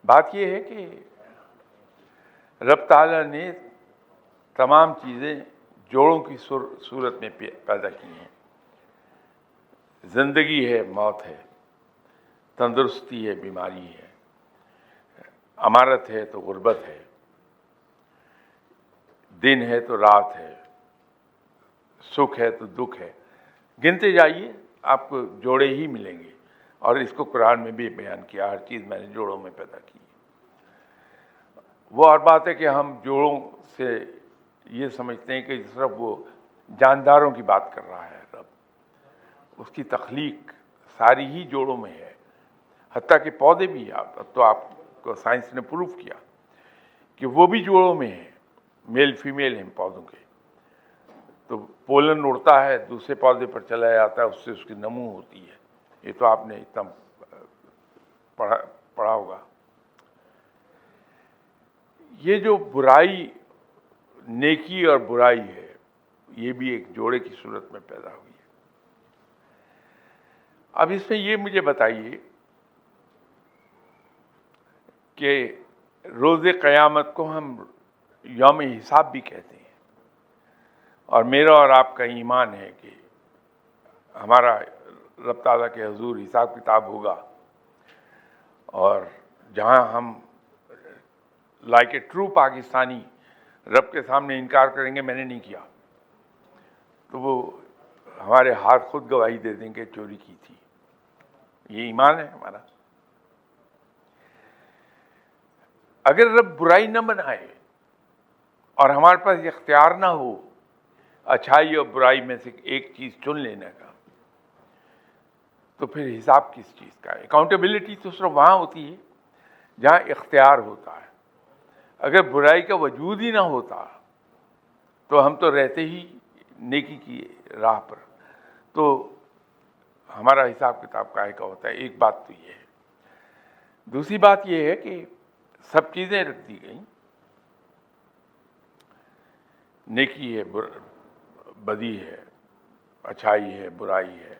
بات یہ ہے کہ رب تعالیٰ نے تمام چیزیں جوڑوں کی صورت میں پیدا کی ہیں. زندگی ہے، موت ہے، تندرستی ہے، بیماری ہے، امارت ہے تو غربت ہے، دن ہے تو رات ہے، سکھ ہے تو دکھ ہے. گنتے جائیے آپ کو جوڑے ہی ملیں گے. اور اس کو قرآن میں بھی بیان کیا، ہر چیز میں نے جوڑوں میں پیدا کی. وہ اور بات ہے کہ ہم جوڑوں سے یہ سمجھتے ہیں کہ صرف وہ جانداروں کی بات کر رہا ہے رب. اس کی تخلیق ساری ہی جوڑوں میں ہے، حتیٰ کہ پودے بھی. اب تو آپ کو سائنس نے پروف کیا کہ وہ بھی جوڑوں میں ہیں، میل فیمیل ہیں پودوں کے. تو پولن اڑتا ہے، دوسرے پودے پر چلا جاتا ہے، اس سے اس کی نمو ہوتی ہے. یہ تو آپ نے اتنا پڑھا ہوگا. یہ جو برائی، نیکی اور برائی ہے، یہ بھی ایک جوڑے کی صورت میں پیدا ہوئی ہے. اب اس میں یہ مجھے بتائیے کہ روز قیامت کو ہم یوم حساب بھی کہتے ہیں، اور میرا اور آپ کا ایمان ہے کہ ہمارا رب تعالیٰ کے حضور حساب کتاب ہوگا، اور جہاں ہم لائک اے ٹرو پاکستانی رب کے سامنے انکار کریں گے میں نے نہیں کیا، تو وہ ہمارے ہاتھ خود گواہی دے دیں گے چوری کی تھی. یہ ایمان ہے ہمارا. اگر رب برائی نہ بنائے اور ہمارے پاس اختیار نہ ہو اچھائی اور برائی میں سے ایک چیز چن لینے کا، تو پھر حساب کس چیز کا ہے؟ اکاؤنٹیبلٹی تو صرف وہاں ہوتی ہے جہاں اختیار ہوتا ہے. اگر برائی کا وجود ہی نہ ہوتا تو ہم تو رہتے ہی نیکی کی راہ پر، تو ہمارا حساب کتاب کاہے کا ہوتا ہے؟ ایک بات تو یہ ہے. دوسری بات یہ ہے کہ سب چیزیں رکھ دی گئیں، نیکی ہے، بدی ہے، اچھائی ہے، برائی ہے،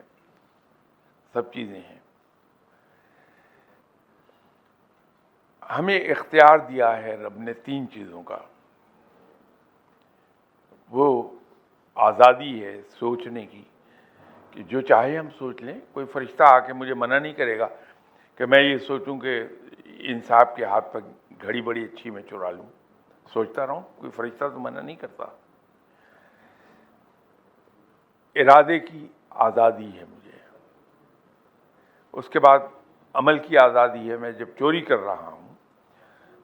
سب چیزیں ہیں. ہمیں اختیار دیا ہے رب نے تین چیزوں کا. وہ آزادی ہے سوچنے کی کہ جو چاہے ہم سوچ لیں. کوئی فرشتہ آ کے مجھے منع نہیں کرے گا کہ میں یہ سوچوں کہ ان صاحب کے ہاتھ پر گھڑی بڑی اچھی میں چرا لوں، سوچتا رہوں. کوئی فرشتہ تو منع نہیں کرتا. ارادے کی آزادی ہے مجھے. اس کے بعد عمل کی آزادی ہے. میں جب چوری کر رہا ہوں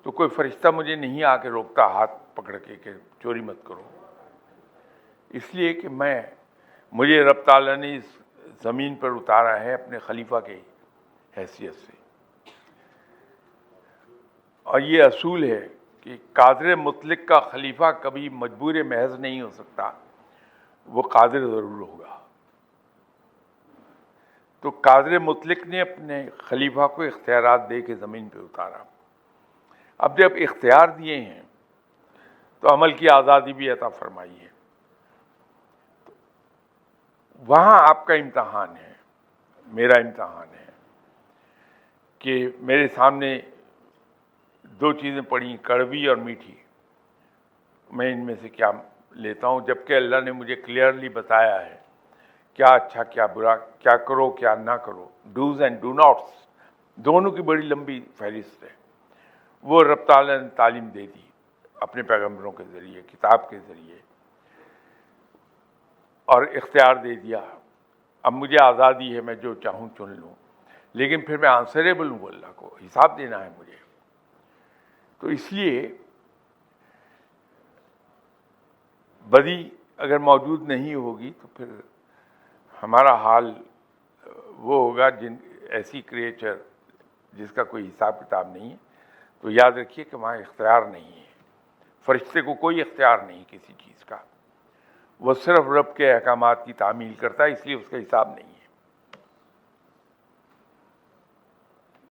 تو کوئی فرشتہ مجھے نہیں آ کے روکتا ہاتھ پکڑ کے کہ چوری مت کرو، اس لیے کہ مجھے رب تعالیٰ نے اس زمین پر اتارا ہے اپنے خلیفہ کی حیثیت سے. اور یہ اصول ہے کہ قادر مطلق کا خلیفہ کبھی مجبور محض نہیں ہو سکتا، وہ قادر ضرور ہوگا. تو قادر مطلق نے اپنے خلیفہ کو اختیارات دے کے زمین پہ اتارا. اب جب اختیار دیے ہیں تو عمل کی آزادی بھی عطا فرمائی ہے. وہاں آپ کا امتحان ہے، میرا امتحان ہے کہ میرے سامنے دو چیزیں پڑی، کڑوی اور میٹھی. میں ان میں سے کیا لیتا ہوں، جبکہ اللہ نے مجھے کلیئرلی بتایا ہے کیا اچھا کیا برا، کیا کرو کیا نہ کرو. ڈوز اینڈ ڈو ناٹس دونوں کی بڑی لمبی فہرست ہے. وہ رب تعالیٰ نے تعلیم دے دی اپنے پیغمبروں کے ذریعے، کتاب کے ذریعے، اور اختیار دے دیا. اب مجھے آزادی ہے، میں جو چاہوں چن لوں، لیکن پھر میں آنسریبل ہوں. اللہ کو حساب دینا ہے مجھے. تو اس لیے بدی اگر موجود نہیں ہوگی تو پھر ہمارا حال وہ ہوگا ایسی کریچر جس کا کوئی حساب کتاب نہیں ہے. تو یاد رکھیے کہ وہاں اختیار نہیں ہے. فرشتے کو کوئی اختیار نہیں کسی چیز کا. وہ صرف رب کے احکامات کی تعمیل کرتا ہے، اس لیے اس کا حساب نہیں ہے.